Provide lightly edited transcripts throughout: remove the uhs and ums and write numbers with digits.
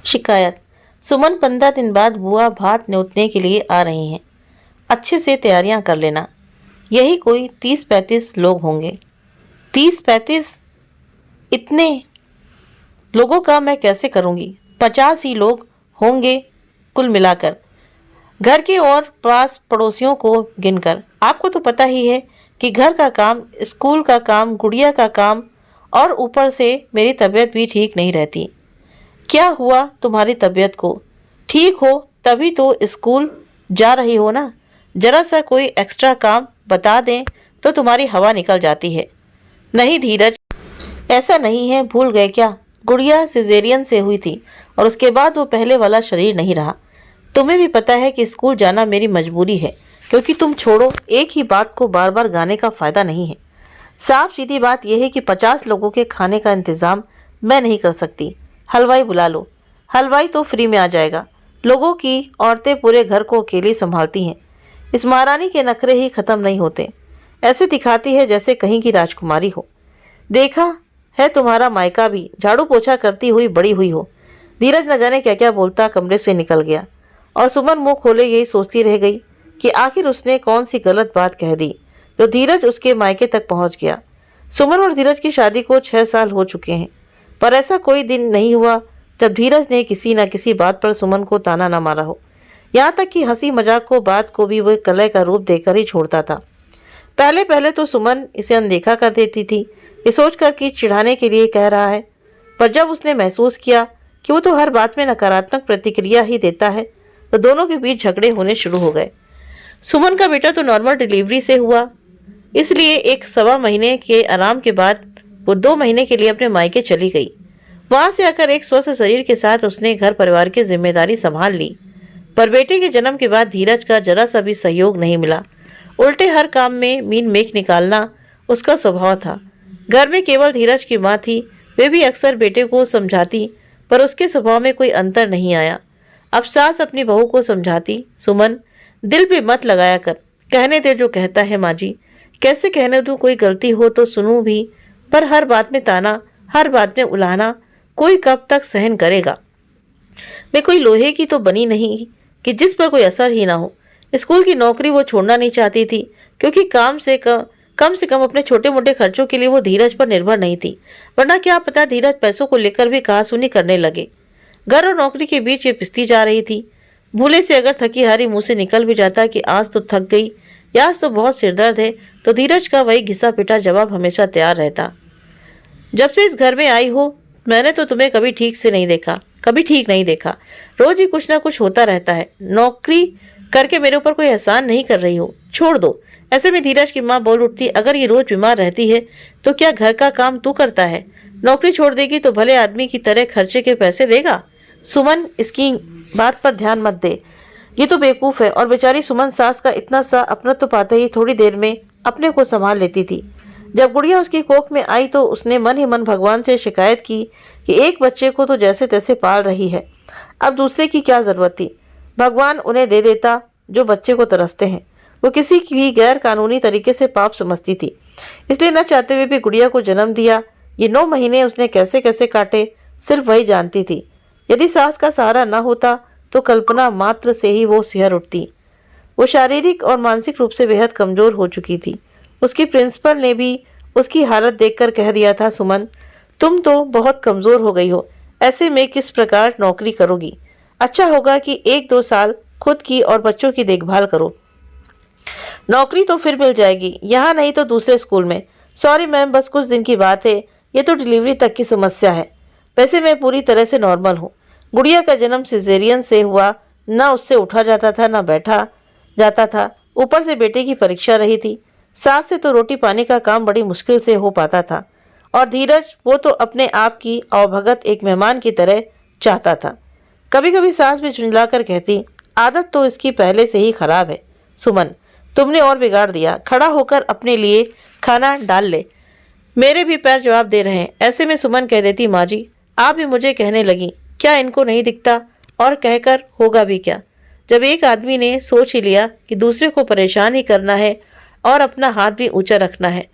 शिकायत। सुमन 15 दिन बाद बुआ भात न्योतने के लिए आ रही हैं। अच्छे से तैयारियां कर लेना। यही कोई 30-35 लोग होंगे। 30-35? इतने लोगों का मैं कैसे करूंगी? 50 ही लोग होंगे कुल मिलाकर, घर के और पास पड़ोसियों को गिनकर। आपको तो पता ही है कि घर का काम, स्कूल का काम, गुड़िया का काम, और ऊपर से मेरी तबीयत भी ठीक नहीं रहती। क्या हुआ तुम्हारी तबीयत को? ठीक हो तभी तो स्कूल जा रही हो ना। जरा सा कोई एक्स्ट्रा काम बता दें तो तुम्हारी हवा निकल जाती है। नहीं धीरज, ऐसा नहीं है, भूल गए क्या? गुड़िया सिजेरियन से हुई थी और उसके बाद वो पहले वाला शरीर नहीं रहा। तुम्हें भी पता है कि स्कूल जाना मेरी मजबूरी है, क्योंकि तुम छोड़ो, एक ही बात को बार बार गाने का फायदा नहीं है। साफ सीधी बात यह है कि 50 लोगों के खाने का इंतजाम मैं नहीं कर सकती। हलवाई बुला लो। हलवाई तो फ्री में आ जाएगा। लोगों की औरतें पूरे घर को अकेली संभालती हैं। इस महारानी के नखरे ही खत्म नहीं होते। ऐसे दिखाती है जैसे कहीं की राजकुमारी हो। देखा है तुम्हारा मायका भी झाड़ू पोछा करती हुई बड़ी हुई हो। धीरज न जाने क्या क्या बोलता कमरे से निकल गया और सुमन मुंह खोले यही सोचती रह गई कि आखिर उसने कौन सी गलत बात कह दी जो धीरज उसके मायके तक पहुंच गया। सुमन और धीरज की शादी को 6 साल हो चुके हैं, पर ऐसा कोई दिन नहीं हुआ जब धीरज ने किसी न किसी बात पर सुमन को ताना न मारा हो। यहाँ तक कि हंसी मजाक को, बात को भी वह कलह का रूप देकर ही छोड़ता था। पहले पहले तो सुमन इसे अनदेखा कर देती थी, ये सोचकर कि चिढ़ाने के लिए कह रहा है, पर जब उसने महसूस किया कि वो तो हर बात में नकारात्मक प्रतिक्रिया ही देता है, तो दोनों के बीच झगड़े होने शुरू हो गए। सुमन का बेटा तो नॉर्मल डिलीवरी से हुआ, इसलिए 1-1.25 महीने के आराम के बाद वो 2 महीने के लिए अपने मायके चली गई। वहां से आकर एक स्वस्थ शरीर के साथ उसने घर परिवार की जिम्मेदारी संभाल ली, पर बेटे के जन्म के बाद धीरज का जरा सा भी सहयोग नहीं मिला। उल्टे हर काम में मीन मेख निकालना उसका स्वभाव था। घर में केवल धीरज की माँ थी, वे भी अक्सर बेटे को समझाती, पर उसके स्वभाव में कोई अंतर नहीं आया। अब सास अपनी बहू को समझाती, सुमन दिल पे मत लगाया कर, कहने दे जो कहता है माँ जी। कैसे कहने दूँ? कोई गलती हो तो सुनूं भी, पर हर बात में ताना, हर बात में उलाहना कोई कब तक सहन करेगा? मैं कोई लोहे की तो बनी नहीं कि जिस पर कोई असर ही ना हो। स्कूल की नौकरी वो छोड़ना नहीं चाहती थी, क्योंकि कम से कम अपने छोटे मोटे खर्चों के लिए वो धीरज पर निर्भर नहीं थी। वरना क्या पता धीरज पैसों को लेकर भी कहासुनी करने लगे। घर और नौकरी के बीच ये पिसती जा रही थी। भूले से अगर थकी हारी मुंह से निकल भी जाता कि आज तो थक गई या आज तो बहुत सिरदर्द है, तो धीरज का वही घिसा पिटा जवाब हमेशा तैयार रहता। जब से इस घर में आई हो मैंने तो तुम्हें कभी ठीक से नहीं देखा, कभी ठीक नहीं देखा। रोज ही कुछ ना कुछ होता रहता है। नौकरी करके मेरे ऊपर कोई एहसान नहीं कर रही हो, छोड़ दो। ऐसे में धीरज की माँ बोल उठती, अगर ये रोज बीमार रहती है तो क्या घर का काम तू करता है? नौकरी छोड़ देगी तो भले आदमी की तरह खर्चे के पैसे देगा। सुमन इसकी बात पर ध्यान मत दे, ये तो बेवकूफ़ है। और बेचारी सुमन सास का इतना सा अपनत्व पाते ही थोड़ी देर में अपने को संभाल लेती थी। जब गुड़िया उसकी कोख में आई तो उसने मन ही मन भगवान से शिकायत की कि एक बच्चे को तो जैसे तैसे पाल रही है, अब दूसरे की क्या जरूरत थी? भगवान उन्हें दे देता जो बच्चे को तरसते हैं। वो किसी की भी गैर कानूनी तरीके से पाप समझती थी, इसलिए न चाहते हुए भी गुड़िया को जन्म दिया। ये 9 महीने उसने कैसे कैसे काटे सिर्फ वही जानती थी। यदि सास का सहारा न होता तो कल्पना मात्र से ही वो सिहर उठती। वो शारीरिक और मानसिक रूप से बेहद कमजोर हो चुकी थी। उसकी प्रिंसिपल ने भी उसकी हालत देखकर कह दिया था, सुमन तुम तो बहुत कमजोर हो गई हो, ऐसे में किस प्रकार नौकरी करोगी? अच्छा होगा कि 1-2 साल खुद की और बच्चों की देखभाल करो। नौकरी तो फिर मिल जाएगी, यहाँ नहीं तो दूसरे स्कूल में। सॉरी मैम, बस कुछ दिन की बात है, ये तो डिलीवरी तक की समस्या है। वैसे मैं पूरी तरह से नॉर्मल हूँ। गुड़िया का जन्म सिजेरियन से हुआ, ना उससे उठा जाता था ना बैठा जाता था, ऊपर से बेटे की परीक्षा रही थी। सास से तो रोटी पानी का काम बड़ी मुश्किल से हो पाता था, और धीरज वो तो अपने आप की अवभगत एक मेहमान की तरह चाहता था। कभी कभी सास भी झुंझलाकर कहती, आदत तो इसकी पहले से ही खराब है। सुमन तुमने और बिगाड़ दिया, खड़ा होकर अपने लिए खाना डाल ले, मेरे भी पैर जवाब दे रहे हैं। ऐसे में सुमन कह देती, माँ जी आप भी मुझे कहने लगी, क्या इनको नहीं दिखता? और कहकर होगा भी क्या, जब एक आदमी ने सोच ही लिया कि दूसरे को परेशान ही करना है और अपना हाथ भी ऊंचा रखना है।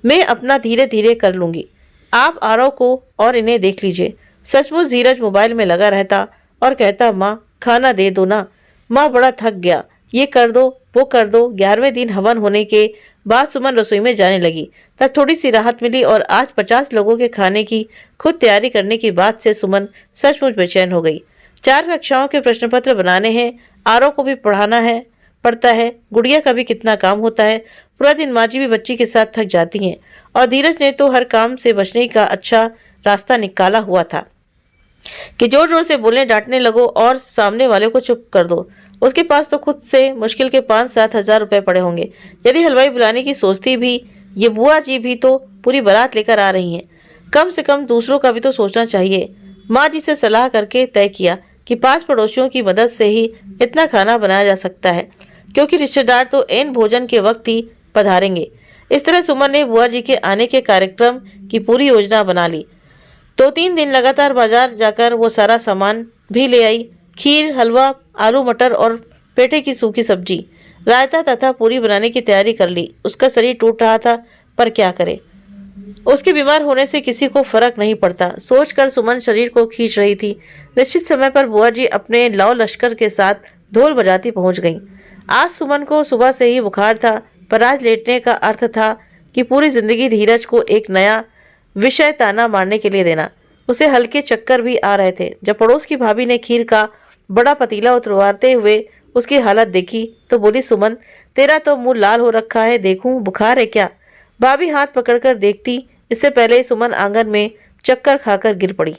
मैं अपना धीरे धीरे कर लूंगी, आप आरव को और इन्हें देख लीजिए। सचमुच धीरज मोबाइल में लगा रहता और कहता, माँ खाना दे दो ना, माँ बड़ा थक गया, ये कर दो वो कर दो। 11वें दिन हवन होने के बाद सुमन रसोई में जाने लगी। तब थोड़ी सी राहत मिली और आज 50 लोगों के खाने की खुद तैयारी करने की बात से सुमन सचमुच बेचैन हो गई। 4 कक्षाओं के प्रश्न पत्र बनाने हैं, आरव को भी पड़ता है, गुड़िया का भी कितना काम होता है। पूरा दिन माँ जी भी बच्ची के साथ थक जाती हैं और धीरज ने तो हर काम से बचने का अच्छा रास्ता निकाला हुआ था कि जोर जोर से बोलने डांटने लगो और सामने वाले को चुप कर दो। उसके पास तो खुद से मुश्किल के 5-7 हजार रुपए पड़े होंगे। यदि हलवाई बुलाने की सोचती भी, ये बुआ जी भी तो पूरी बारात लेकर आ रही हैं, कम से कम दूसरों का भी तो सोचना चाहिए। माँ जी से सलाह करके तय किया कि 5 पड़ोसियों की मदद से ही इतना खाना बनाया जा सकता है, क्योंकि रिश्तेदार तो ऐन भोजन के वक्त ही पधारेंगे। इस तरह सुमन ने बुआ जी के आने के कार्यक्रम की पूरी योजना बना ली। 2-3 दिन लगातार बाजार जाकर वो सारा सामान भी ले आई। खीर, हलवा, आलू मटर और पेठे की सूखी सब्जी, रायता तथा पूरी बनाने की तैयारी कर ली। उसका शरीर टूट रहा था, पर क्या करे, उसके बीमार होने से किसी को फर्क नहीं पड़ता। सोचकर सुमन शरीर को खींच रही थी। निश्चित समय पर बुआ जी अपने लाव लश्कर के साथ ढोल बजाती पहुंच गईं। आज सुमन को सुबह से ही बुखार था, पर आज लेटने का अर्थ था कि पूरी जिंदगी धीरज को एक नया विषय ताना मारने के लिए देना। उसे हल्के चक्कर भी आ रहे थे। जब पड़ोस की भाभी ने खीर का बड़ा पतीला उतरवाते हुए उसकी हालत देखी तो बोली, सुमन तेरा तो मुंह लाल हो रखा है, देखूं बुखार है क्या। भाभी हाथ पकड़कर देखती, इससे पहले ही सुमन आंगन में चक्कर खाकर गिर पड़ी।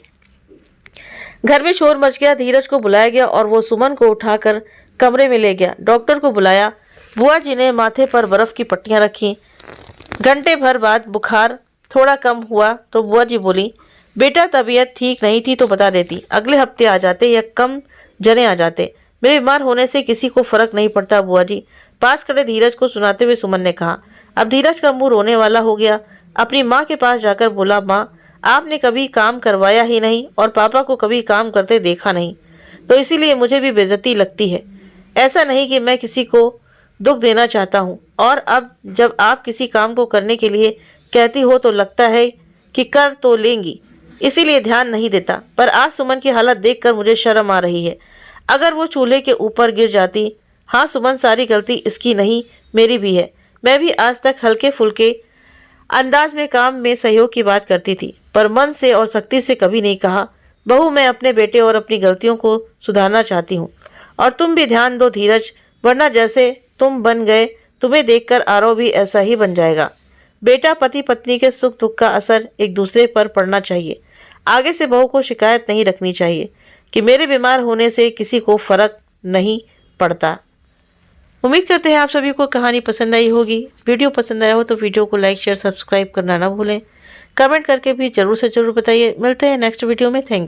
घर में शोर मच गया। धीरज को बुलाया गया और वो सुमन को उठाकर कमरे में ले गया। डॉक्टर को बुलाया। बुआ जी ने माथे पर बर्फ की पट्टियां रखी। घंटे भर बाद बुखार थोड़ा कम हुआ तो बुआ जी बोली, बेटा तबीयत ठीक नहीं थी तो बता देती, अगले हफ्ते आ जाते या कम जने आ जाते। मेरे बीमार होने से किसी को फर्क नहीं पड़ता बुआ जी। पास खड़े धीरज को सुनाते हुए सुमन ने कहा। अब धीरज का मुंह रोने वाला हो गया। अपनी माँ के पास जाकर बोला, माँ आपने कभी काम करवाया ही नहीं और पापा को कभी काम करते देखा नहीं, तो इसीलिए मुझे भी बेइज्जती लगती है। ऐसा नहीं कि मैं किसी को दुख देना चाहता हूँ, और अब जब आप किसी काम को करने के लिए कहती हो तो लगता है कि कर तो लेंगी, इसीलिए ध्यान नहीं देता। पर आज सुमन की हालत देखकर मुझे शर्म आ रही है। अगर वो चूल्हे के ऊपर गिर जाती। हाँ सुमन, सारी गलती इसकी नहीं मेरी भी है। मैं भी आज तक हल्के फुल्के अंदाज में काम में सहयोग की बात करती थी, पर मन से और सख्ती से कभी नहीं कहा। बहू, मैं अपने बेटे और अपनी गलतियों को सुधारना चाहती हूँ, और तुम भी ध्यान दो धीरज, वरना जैसे तुम बन गए, तुम्हें देखकर आरव भी ऐसा ही बन जाएगा। बेटा, पति पत्नी के सुख दुख का असर एक दूसरे पर पड़ना चाहिए। आगे से बहू को शिकायत नहीं रखनी चाहिए कि मेरे बीमार होने से किसी को फर्क नहीं पड़ता। उम्मीद करते हैं आप सभी को कहानी पसंद आई होगी। वीडियो पसंद आया हो तो वीडियो को लाइक शेयर सब्सक्राइब करना ना भूलें। कमेंट करके भी जरूर से जरूर बताइए। मिलते हैं नेक्स्ट वीडियो में। Thank you.